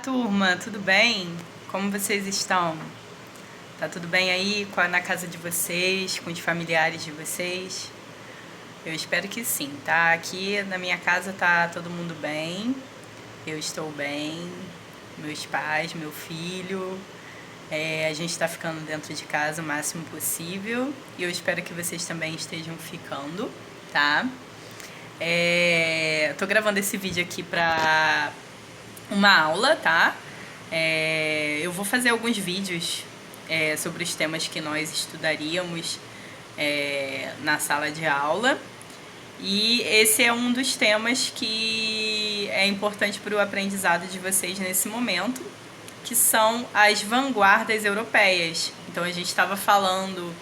turma, tudo bem? Como vocês estão? Tá tudo bem aí na casa de vocês, com os familiares de vocês? Eu espero que sim, tá? Aqui na minha casa tá todo mundo bem, eu estou bem, meus pais, meu filho, a gente tá ficando dentro de casa o máximo possível e eu espero que vocês também estejam ficando, tá? Tô gravando esse vídeo aqui pra uma aula, tá? Eu vou fazer alguns vídeos sobre os temas que nós estudaríamos na sala de aula. E esse é um dos temas que é importante para o aprendizado de vocês nesse momento, que são as vanguardas europeias. Então a gente estava falando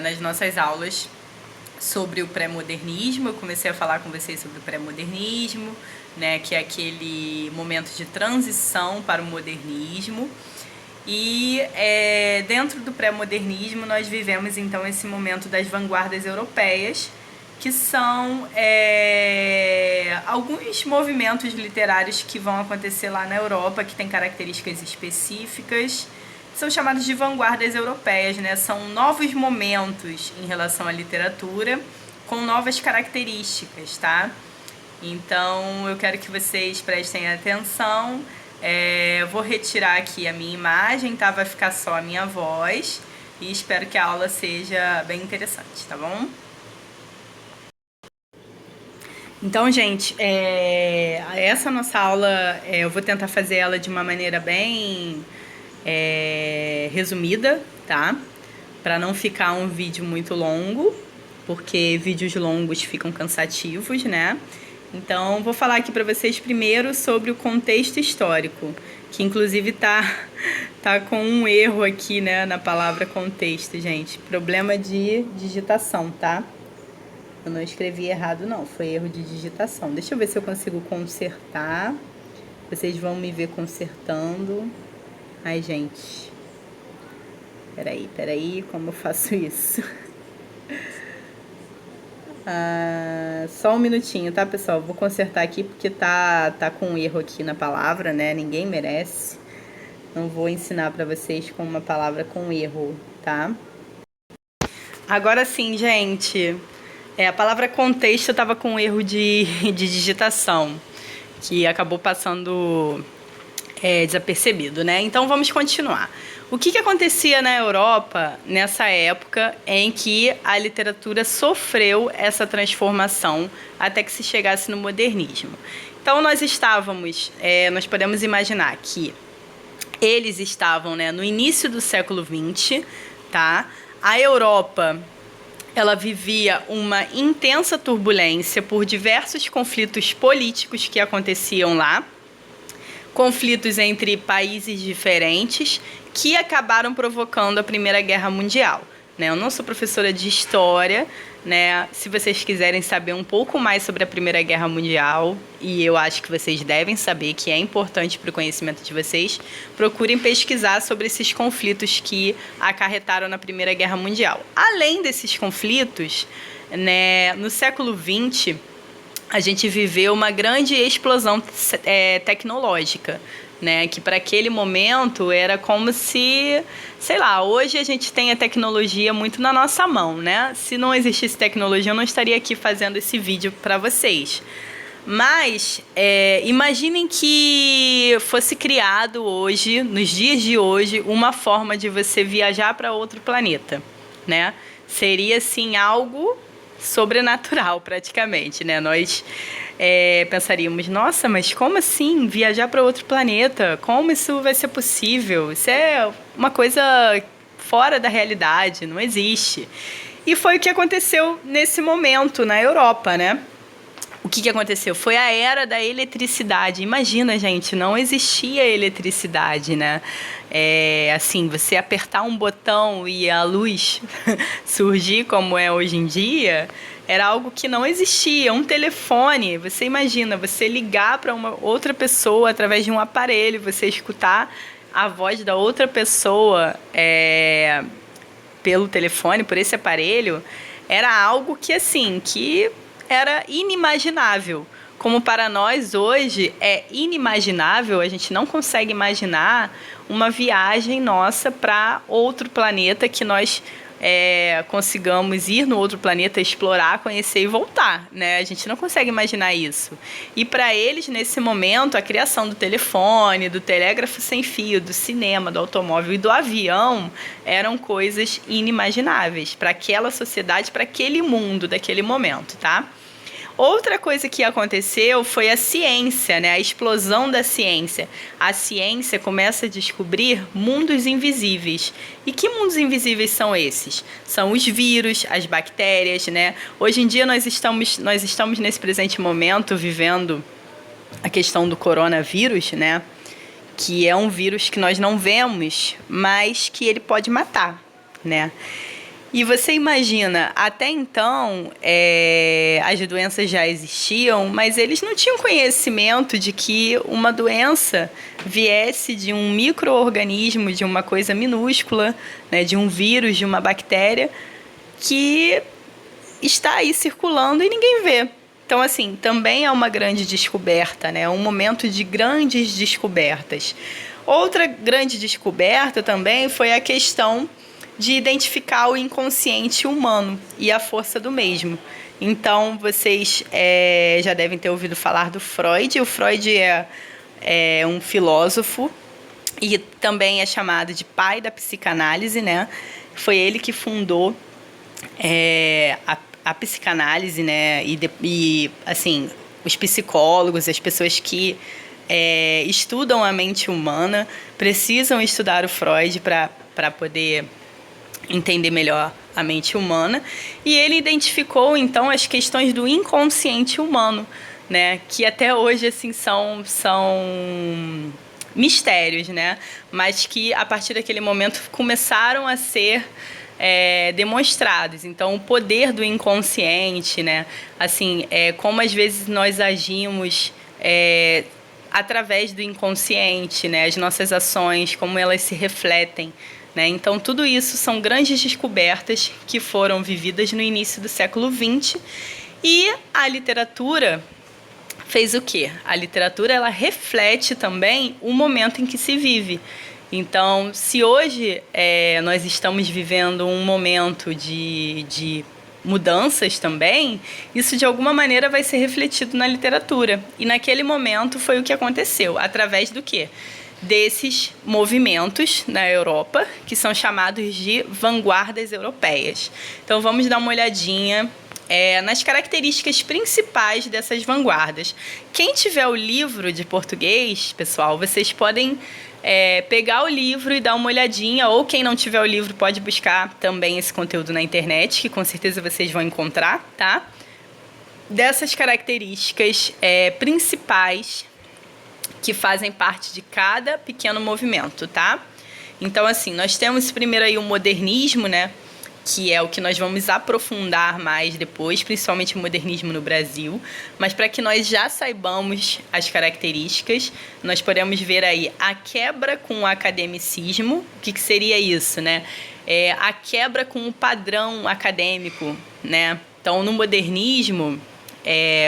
nas nossas aulas sobre o pré-modernismo. Eu comecei a falar com vocês sobre o pré-modernismo, né, que é aquele momento de transição para o modernismo. E dentro do pré-modernismo nós vivemos então esse momento das vanguardas europeias, que são alguns movimentos literários que vão acontecer lá na Europa, que têm características específicas, são chamados de vanguardas europeias, né? São novos momentos em relação à literatura, com novas características, tá? Então, eu quero que vocês prestem atenção. Vou retirar aqui a minha imagem, tá? Vai ficar só a minha voz. E espero que a aula seja bem interessante, tá bom? Então, gente, essa nossa aula, eu vou tentar fazer ela de uma maneira bem resumida, tá? Para não ficar um vídeo muito longo, porque vídeos longos ficam cansativos, né? Então, vou falar aqui para vocês primeiro sobre o contexto histórico, que inclusive tá com um erro aqui, né, na palavra contexto, gente. Problema de digitação, tá? Eu não escrevi errado, não. Foi erro de digitação. Deixa eu ver se eu consigo consertar. Vocês vão me ver consertando. Ai, gente. Peraí, como eu faço isso? Só um minutinho, tá, pessoal? Vou consertar aqui porque tá com um erro aqui na palavra, né? Ninguém merece. Não vou ensinar pra vocês com uma palavra com erro, tá? Agora sim, gente. A palavra contexto estava com um erro de digitação, que acabou passando desapercebido, né? Então vamos continuar. O que acontecia na Europa nessa época em que a literatura sofreu essa transformação até que se chegasse no modernismo? Então nós podemos imaginar que eles estavam, né, no início do século XX, tá? A Europa, ela vivia uma intensa turbulência por diversos conflitos políticos que aconteciam lá, conflitos entre países diferentes que acabaram provocando a Primeira Guerra Mundial, né? Eu não sou professora de história, né? Se vocês quiserem saber um pouco mais sobre a Primeira Guerra Mundial, e eu acho que vocês devem saber, que é importante para o conhecimento de vocês, procurem pesquisar sobre esses conflitos que acarretaram na Primeira Guerra Mundial. Além desses conflitos, né, no século XX, a gente viveu uma grande explosão tecnológica, né? Que para aquele momento era como se, sei lá, hoje a gente tem a tecnologia muito na nossa mão, né? Se não existisse tecnologia, eu não estaria aqui fazendo esse vídeo para vocês. Mas imaginem que fosse criado hoje, nos dias de hoje, uma forma de você viajar para outro planeta, né? Seria, assim, algo sobrenatural, praticamente, né? Nós pensaríamos, nossa, mas como assim viajar para outro planeta? Como isso vai ser possível? Isso é uma coisa fora da realidade, não existe. E foi o que aconteceu nesse momento na Europa, né? O que aconteceu? Foi a era da eletricidade. Imagina, gente, não existia eletricidade, né? Assim, você apertar um botão e a luz surgir como é hoje em dia, era algo que não existia. Um telefone, você imagina, você ligar para uma outra pessoa através de um aparelho, você escutar a voz da outra pessoa pelo telefone, por esse aparelho, era algo que, assim, que era inimaginável. como para nós hoje é inimaginável, a gente não consegue imaginar uma viagem nossa para outro planeta que nós consigamos ir no outro planeta, explorar, conhecer e voltar, né? A gente não consegue imaginar isso. E para eles, nesse momento, a criação do telefone, do telégrafo sem fio, do cinema, do automóvel e do avião eram coisas inimagináveis para aquela sociedade, para aquele mundo daquele momento, tá? Outra coisa que aconteceu foi a ciência, né? A explosão da ciência. A ciência começa a descobrir mundos invisíveis. E que mundos invisíveis são esses? São os vírus, as bactérias, né? Hoje em dia nós estamos nesse presente momento vivendo a questão do coronavírus, né? Que é um vírus que nós não vemos, mas que ele pode matar, né? E você imagina, até então as doenças já existiam, mas eles não tinham conhecimento de que uma doença viesse de um micro-organismo, de uma coisa minúscula, né, de um vírus, de uma bactéria, que está aí circulando e ninguém vê. Então, assim, também é uma grande descoberta, né? Um momento de grandes descobertas. Outra grande descoberta também foi a questão de identificar o inconsciente humano e a força do mesmo. Então, vocês já devem ter ouvido falar do Freud. O Freud é um filósofo e também é chamado de pai da psicanálise, né? Foi ele que fundou a psicanálise, né? E, assim, os psicólogos, as pessoas que estudam a mente humana, precisam estudar o Freud para poder entender melhor a mente humana, e ele identificou então as questões do inconsciente humano, né, que até hoje assim são mistérios, né, mas que a partir daquele momento começaram a ser demonstrados. Então, o poder do inconsciente, né, assim, como às vezes nós agimos através do inconsciente, né, as nossas ações, como elas se refletem, né? Então, tudo isso são grandes descobertas que foram vividas no início do século XX. E a literatura fez o quê? A literatura ela reflete também o momento em que se vive. Então, se hoje nós estamos vivendo um momento de mudanças também, isso de alguma maneira vai ser refletido na literatura. E naquele momento foi o que aconteceu. Através do quê? Desses movimentos na Europa, que são chamados de vanguardas europeias. Então, vamos dar uma olhadinha nas características principais dessas vanguardas. Quem tiver o livro de português, pessoal, vocês podem pegar o livro e dar uma olhadinha, ou quem não tiver o livro pode buscar também esse conteúdo na internet, que com certeza vocês vão encontrar, tá? Dessas características principais que fazem parte de cada pequeno movimento, tá? Então, assim, nós temos primeiro aí o modernismo, né? Que é o que nós vamos aprofundar mais depois, principalmente o modernismo no Brasil. Mas para que nós já saibamos as características, nós podemos ver aí a quebra com o academicismo. O que seria isso, né? A quebra com o padrão acadêmico, né? Então, no modernismo,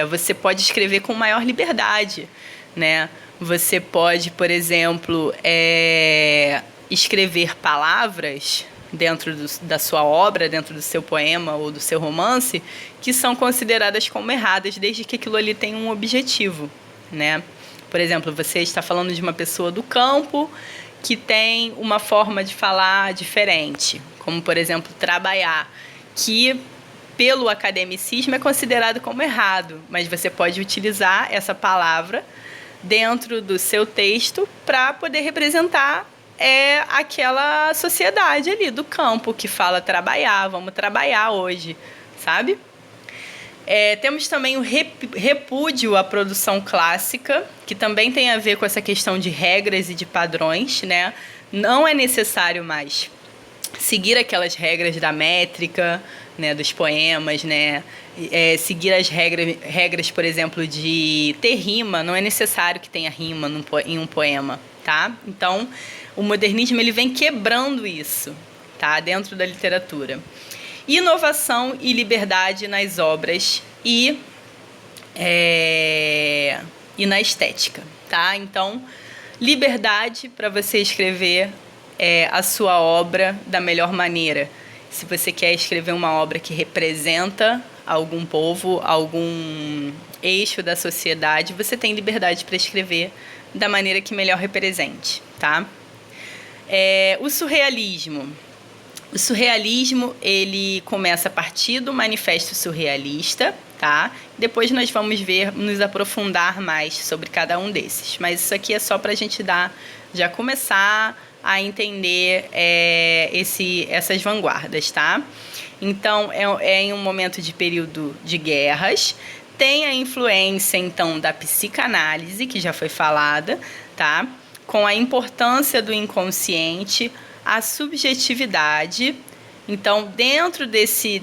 você pode escrever com maior liberdade, né? Você pode, por exemplo, escrever palavras dentro da sua obra, dentro do seu poema ou do seu romance, que são consideradas como erradas, desde que aquilo ali tem um objetivo, né? Por exemplo, você está falando de uma pessoa do campo que tem uma forma de falar diferente, como, por exemplo, trabalhar, que pelo academicismo é considerado como errado, mas você pode utilizar essa palavra dentro do seu texto para poder representar aquela sociedade ali do campo que fala trabalhar, vamos trabalhar hoje, sabe? Temos também o repúdio à produção clássica, que também tem a ver com essa questão de regras e de padrões, né? Não é necessário mais seguir aquelas regras da métrica, né, dos poemas, né? Seguir as regras, por exemplo, de ter rima. Não é necessário que tenha rima em um poema, tá? Então, o modernismo ele vem quebrando isso, tá? Dentro da literatura. Inovação e liberdade nas obras e e na estética, tá? Então, liberdade para você escrever a sua obra da melhor maneira. Se você quer escrever uma obra que representa algum povo, algum eixo da sociedade, você tem liberdade para escrever da maneira que melhor represente, tá? O surrealismo. O surrealismo, ele começa a partir do Manifesto Surrealista, tá? Depois nós vamos nos aprofundar mais sobre cada um desses. Mas isso aqui é só para a gente já começar a entender essas vanguardas, tá? Então, é em um momento de período de guerras. Tem a influência, então, da psicanálise, que já foi falada, tá? Com a importância do inconsciente, a subjetividade. Então, dentro desse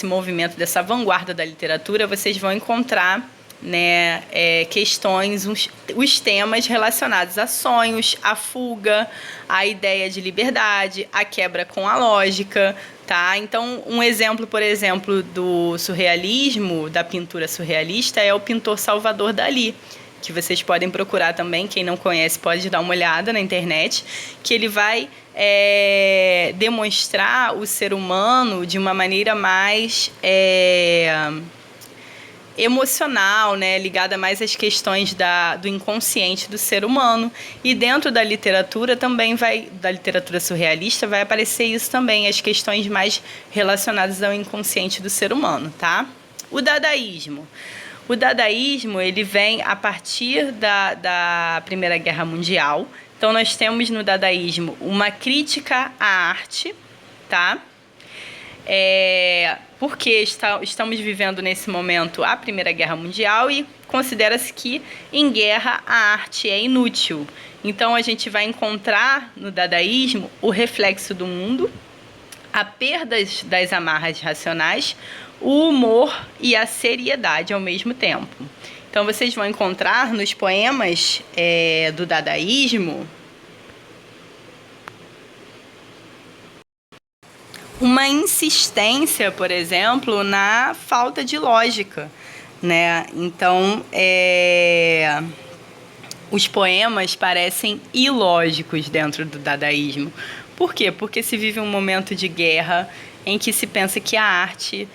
movimento, dessa vanguarda da literatura, vocês vão encontrar, né, questões, os temas relacionados a sonhos, a fuga, a ideia de liberdade, a quebra com a lógica, tá? Então, um exemplo, por exemplo, do surrealismo, da pintura surrealista, é o pintor Salvador Dalí, que vocês podem procurar também. Quem não conhece pode dar uma olhada na internet, que ele vai demonstrar o ser humano de uma maneira mais emocional, né, ligada mais às questões do inconsciente do ser humano. E dentro da literatura também da literatura surrealista vai aparecer isso também, as questões mais relacionadas ao inconsciente do ser humano, tá? O dadaísmo. O dadaísmo, ele vem a partir da Primeira Guerra Mundial. Então, nós temos no dadaísmo uma crítica à arte, tá? Porque estamos vivendo nesse momento a Primeira Guerra Mundial e considera-se que em guerra a arte é inútil. Então, a gente vai encontrar no dadaísmo o reflexo do mundo, a perda das amarras racionais, o humor e a seriedade ao mesmo tempo. Então, vocês vão encontrar nos poemas do dadaísmo uma insistência, por exemplo, na falta de lógica, né? Então, os poemas parecem ilógicos dentro do dadaísmo. Por quê? Porque se vive um momento de guerra em que se pensa que a arte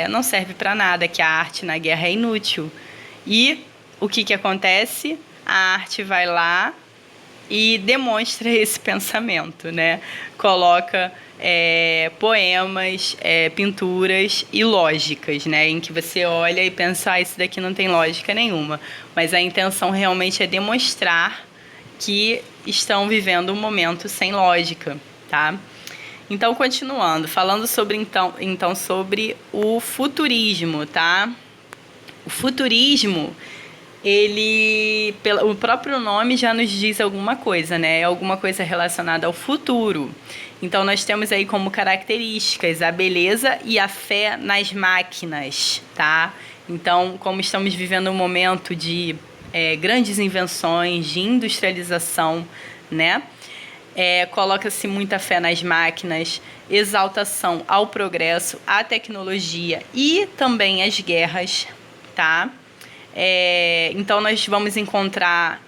não serve para nada, que a arte na guerra é inútil. E o que acontece? A arte vai lá e demonstra esse pensamento, né? Coloca poemas, pinturas ilógicas, né? Em que você olha e pensa, isso daqui não tem lógica nenhuma. Mas a intenção realmente é demonstrar que estão vivendo um momento sem lógica, tá? Então, continuando, falando sobre sobre o futurismo, tá? O futurismo, o próprio nome já nos diz alguma coisa, né? É alguma coisa relacionada ao futuro. Então, nós temos aí como características a beleza e a fé nas máquinas, tá? Então, como estamos vivendo um momento de grandes invenções, de industrialização, né? Coloca-se muita fé nas máquinas, exaltação ao progresso, à tecnologia e também às guerras, tá? Então, nós vamos encontrar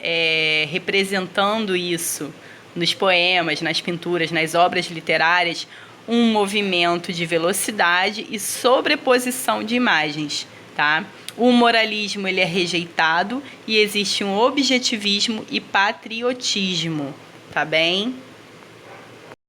representando isso nos poemas, nas pinturas, nas obras literárias, um movimento de velocidade e sobreposição de imagens, tá? O moralismo, ele é rejeitado e existe um objetivismo e patriotismo, tá bem?